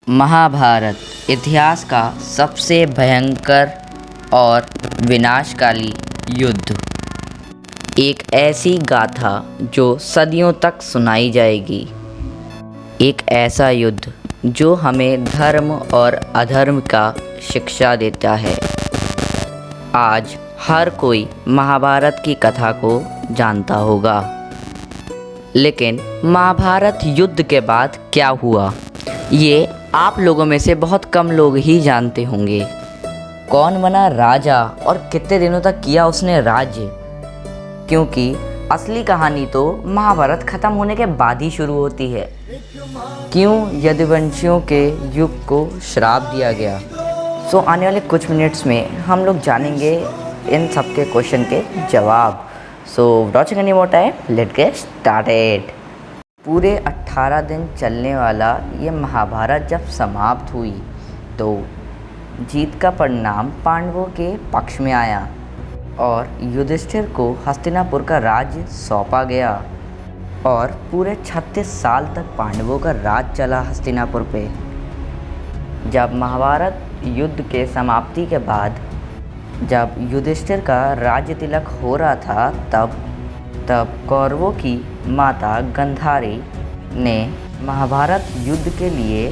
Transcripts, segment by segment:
महाभारत इतिहास का सबसे भयंकर और विनाशकारी युद्ध। एक ऐसी गाथा जो सदियों तक सुनाई जाएगी। एक ऐसा युद्ध जो हमें धर्म और अधर्म का शिक्षा देता है। आज हर कोई महाभारत की कथा को जानता होगा, लेकिन महाभारत युद्ध के बाद क्या हुआ ये आप लोगों में से बहुत कम लोग ही जानते होंगे। कौन बना राजा और कितने दिनों तक किया उसने राज्य, क्योंकि असली कहानी तो महाभारत खत्म होने के बाद ही शुरू होती है। क्यों यदुवंशियों के युग को श्राप दिया गया? आने वाले कुछ मिनट्स में हम लोग जानेंगे इन सब के क्वेश्चन के जवाब। Watching any more time, let's get started. पूरे 18 दिन चलने वाला ये महाभारत जब समाप्त हुई तो जीत का परिणाम पांडवों के पक्ष में आया और युधिष्ठिर को हस्तिनापुर का राज्य सौंपा गया और पूरे 36 साल तक पांडवों का राज चला हस्तिनापुर पे। जब महाभारत युद्ध के समाप्ति के बाद जब युधिष्ठिर का राज्य तिलक हो रहा था, तब कौरवों की माता गांधारी ने महाभारत युद्ध के लिए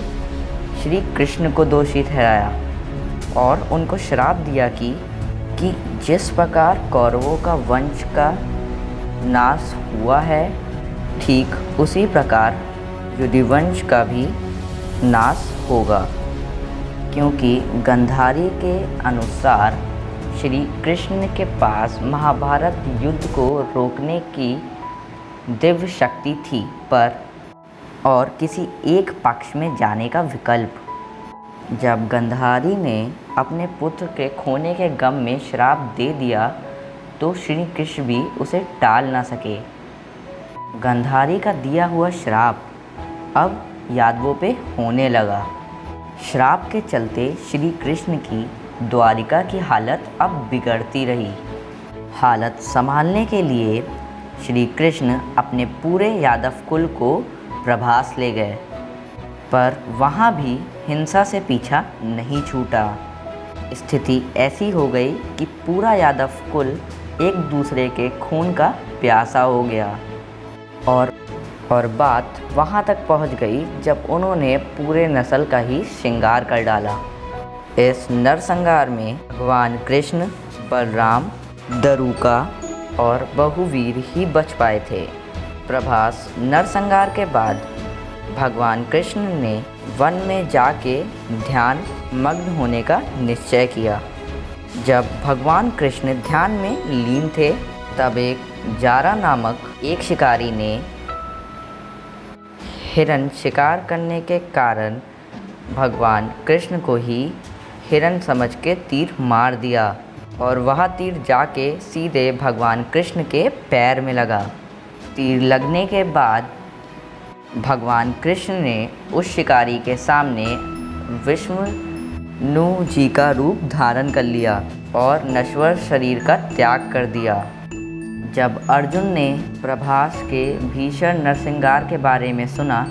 श्री कृष्ण को दोषी ठहराया और उनको श्राप दिया कि जिस प्रकार कौरवों का वंश का नाश हुआ है, ठीक उसी प्रकार यदुवंश का भी नाश होगा। क्योंकि गांधारी के अनुसार श्री कृष्ण के पास महाभारत युद्ध को रोकने की दिव्य शक्ति थी, पर और किसी एक पक्ष में जाने का विकल्प। जब गांधारी ने अपने पुत्र के खोने के गम में श्राप दे दिया तो श्री कृष्ण भी उसे टाल ना सके। गांधारी का दिया हुआ श्राप अब यादवों पे होने लगा। श्राप के चलते श्री कृष्ण की द्वारिका की हालत अब बिगड़ती रही। हालत संभालने के लिए श्री कृष्ण अपने पूरे यादव कुल को प्रभास ले गए, पर वहाँ भी हिंसा से पीछा नहीं छूटा। स्थिति ऐसी हो गई कि पूरा यादव कुल एक दूसरे के खून का प्यासा हो गया और बात वहाँ तक पहुँच गई जब उन्होंने पूरे नस्ल का ही श्रृंगार कर डाला। इस नरसंहार में भगवान कृष्ण, बलराम, दरुका और बहुवीर ही बच पाए थे। प्रभास नरसंहार के बाद भगवान कृष्ण ने वन में जाके ध्यान मग्न होने का निश्चय किया। जब भगवान कृष्ण ध्यान में लीन थे, तब एक जारा नामक एक शिकारी ने हिरण शिकार करने के कारण भगवान कृष्ण को ही हिरण समझ के तीर मार दिया और वह तीर जाके सीधे भगवान कृष्ण के पैर में लगा। तीर लगने के बाद भगवान कृष्ण ने उस शिकारी के सामने विष्णु जी का रूप धारण कर लिया और नश्वर शरीर का त्याग कर दिया। जब अर्जुन ने प्रभास के भीषण नरसंहार के बारे में सुना,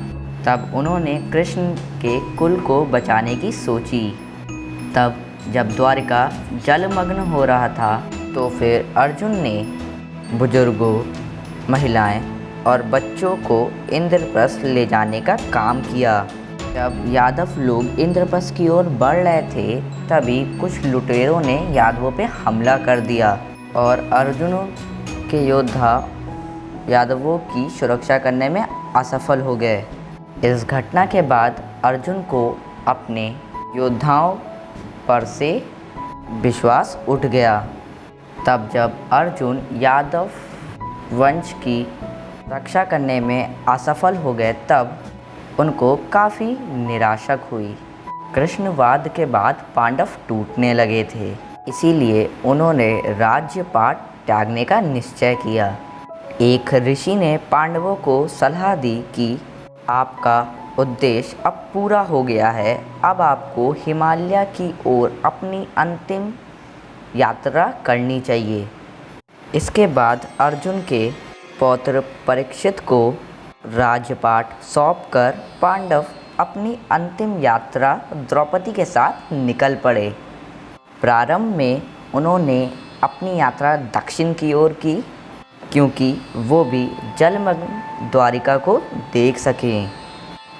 तब उन्होंने कृष्ण के कुल को बचाने की सोची। तब जब द्वारिका जलमग्न हो रहा था, तो फिर अर्जुन ने बुजुर्गों, महिलाएं और बच्चों को इंद्रप्रस्थ ले जाने का काम किया। जब यादव लोग इंद्रप्रस्थ की ओर बढ़ रहे थे, तभी कुछ लुटेरों ने यादवों पे हमला कर दिया और अर्जुन के योद्धा यादवों की सुरक्षा करने में असफल हो गए। इस घटना के बाद अर्जुन को अपने योद्धाओं पर से विश्वास उठ गया। तब जब अर्जुन यादव वंश की रक्षा करने में असफल हो गए, तब उनको काफ़ी निराशा हुई। कृष्णवाद के बाद पांडव टूटने लगे थे, इसीलिए उन्होंने राज्यपाट त्यागने का निश्चय किया। एक ऋषि ने पांडवों को सलाह दी कि आपका उद्देश्य अब पूरा हो गया है, अब आपको हिमालय की ओर अपनी अंतिम यात्रा करनी चाहिए। इसके बाद अर्जुन के पौत्र परीक्षित को राज्यपाट सौंपकर पांडव अपनी अंतिम यात्रा द्रौपदी के साथ निकल पड़े। प्रारंभ में उन्होंने अपनी यात्रा दक्षिण की ओर की, क्योंकि वो भी जलमग्न द्वारिका को देख सकें,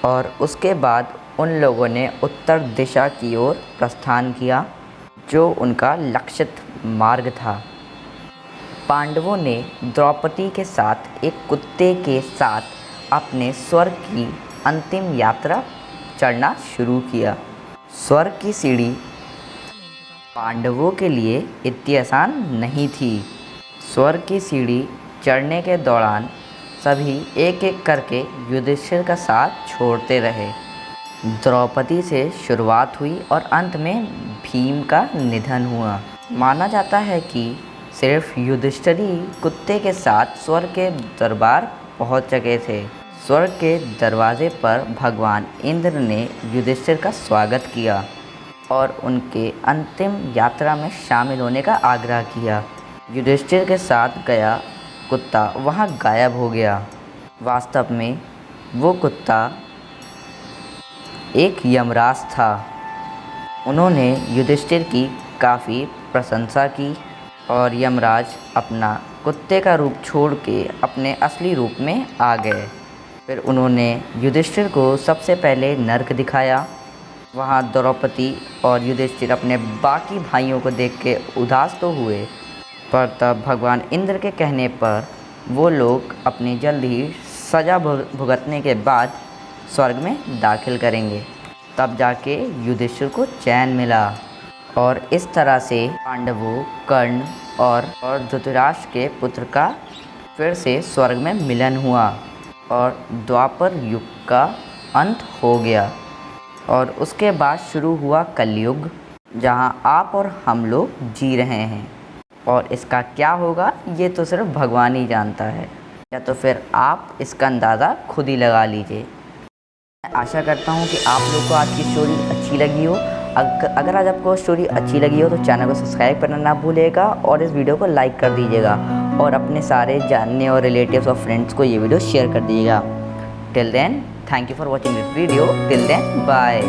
और उसके बाद उन लोगों ने उत्तर दिशा की ओर प्रस्थान किया, जो उनका लक्षित मार्ग था। पांडवों ने द्रौपदी के साथ एक कुत्ते के साथ अपने स्वर्ग की अंतिम यात्रा चढ़ना शुरू किया। स्वर्ग की सीढ़ी पांडवों के लिए इतनी आसान नहीं थी। स्वर्ग की सीढ़ी चढ़ने के दौरान सभी एक एक करके युधिष्ठिर का साथ छोड़ते रहे। द्रौपदी से शुरुआत हुई और अंत में भीम का निधन हुआ। माना जाता है कि सिर्फ युधिष्ठिर ही कुत्ते के साथ स्वर्ग के दरबार पहुंच चुके थे। स्वर्ग के दरवाजे पर भगवान इंद्र ने युधिष्ठिर का स्वागत किया और उनके अंतिम यात्रा में शामिल होने का आग्रह किया। युधिष्ठिर के साथ गया कुत्ता वहां गायब हो गया। वास्तव में वो कुत्ता एक यमराज था। उन्होंने युधिष्ठिर की काफ़ी प्रशंसा की और यमराज अपना कुत्ते का रूप छोड़ के अपने असली रूप में आ गए। फिर उन्होंने युधिष्ठिर को सबसे पहले नर्क दिखाया। वहाँ द्रौपदी और युधिष्ठिर अपने बाकी भाइयों को देख के उदास तो हुए, पर तब भगवान इंद्र के कहने पर वो लोग अपनी जल्द ही सज़ा भुगतने के बाद स्वर्ग में दाखिल करेंगे। तब जाके युधिष्ठिर को चैन मिला और इस तरह से पांडवों, कर्ण और धृतराष्ट्र के पुत्र का फिर से स्वर्ग में मिलन हुआ और द्वापर युग का अंत हो गया। और उसके बाद शुरू हुआ कलयुग, जहां आप और हम लोग जी रहे हैं। और इसका क्या होगा ये तो सिर्फ भगवान ही जानता है, या तो फिर आप इसका अंदाज़ा खुद ही लगा लीजिए। मैं आशा करता हूँ कि आप लोग को आज की स्टोरी अच्छी लगी हो। अगर आज आपको स्टोरी अच्छी लगी हो तो चैनल को सब्सक्राइब करना ना भूलिएगा और इस वीडियो को लाइक कर दीजिएगा और अपने सारे जानने और रिलेटिव्स और फ्रेंड्स को ये वीडियो शेयर कर दीजिएगा। Till then, thank you for watching this video. Till then, bye.